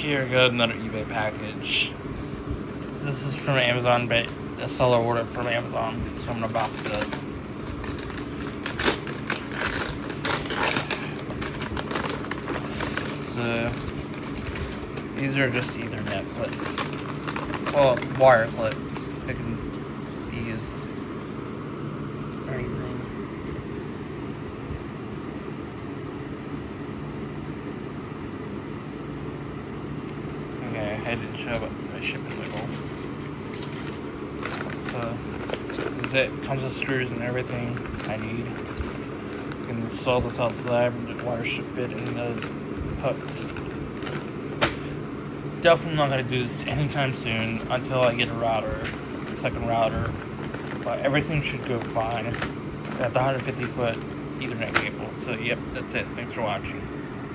Here we go, another eBay package. This is from Amazon, but a seller ordered from Amazon, so I'm gonna box it up. So these are just Ethernet clips. Well, wire clips. They can be used for anything. Okay, I didn't show up my shipping label. So this is it. Comes with screws and everything I need. You can install this outside, and the wire should fit in those hooks. Definitely not going to do this anytime soon until I get a router, a second router. But everything should go fine. Got the 150-foot Ethernet cable. So yep, that's it. Thanks for watching.